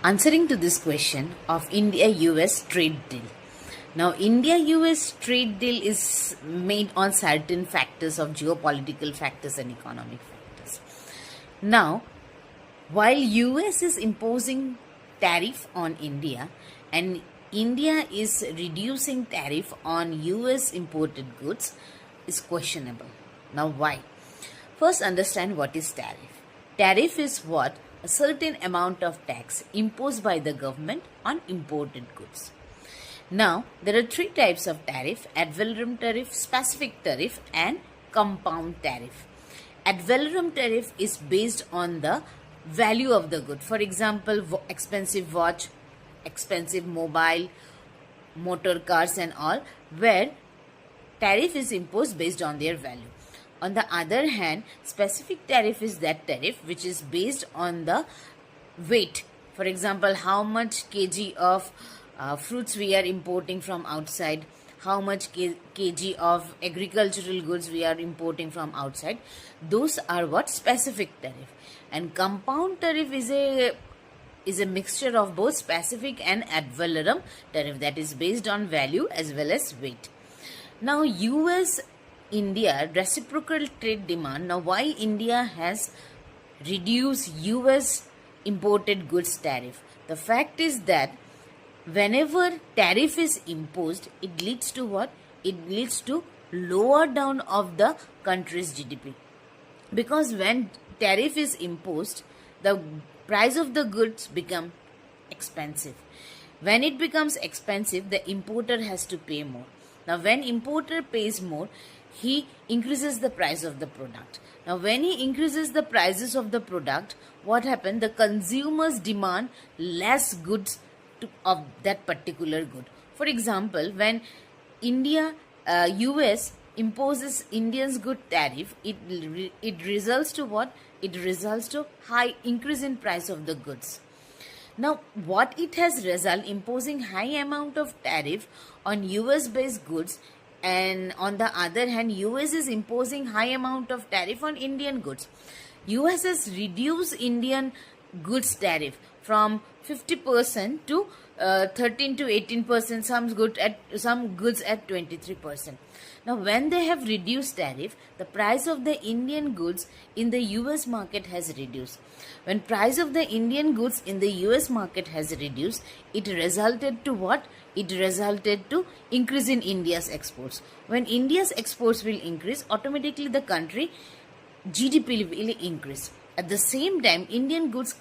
answering to this question of India-US trade deal. Now, India-US trade deal is made on certain factors of geopolitical factors and economic factors. Now, while US is imposing tariff on India and India is reducing tariff on US imported goods is questionable. Now, why? First, understand what is tariff. Tariff is what? A certain amount of tax imposed by the government on imported goods. Now, there are three types of tariff: ad valorem tariff, specific tariff, and compound tariff. Ad valorem tariff is based on the value of the good. For example, expensive watch, expensive mobile, motor cars and all, where tariff is imposed based on their value. On the other hand, specific tariff is that tariff which is based on the weight. For example, how much kg of fruits we are importing from outside, how much kg of agricultural goods we are importing from outside. Those are what? Specific tariff. And compound tariff is a mixture of both specific and ad valorem tariff, that is based on value as well as weight. Now, US-India reciprocal trade demand. Now, why India has reduced US imported goods tariff? The fact is that whenever tariff is imposed, it leads to what? It leads to lower down of the country's GDP. Because when tariff is imposed, the price of the goods become expensive. When it becomes expensive, the importer has to pay more. Now, when importer pays more, he increases the price of the product. Now, when he increases the prices of the product, what happens? The consumers demand less goods of that particular good. For example, when US imposes Indians good tariff, it results to what? It results to high increase in price of the goods. Now, what it has result imposing high amount of tariff on US based goods, and on the other hand, US is imposing high amount of tariff on Indian goods. US has reduced Indian goods tariff from 50% to 13 to 18%, some goods at 23%. Now, when they have reduced tariff, the price of the Indian goods in the US market has reduced. When price of the Indian goods in the US market has reduced, it resulted to what? It resulted to increase in India's exports. When India's exports will increase, automatically the country GDP will increase. At the same time, Indian goods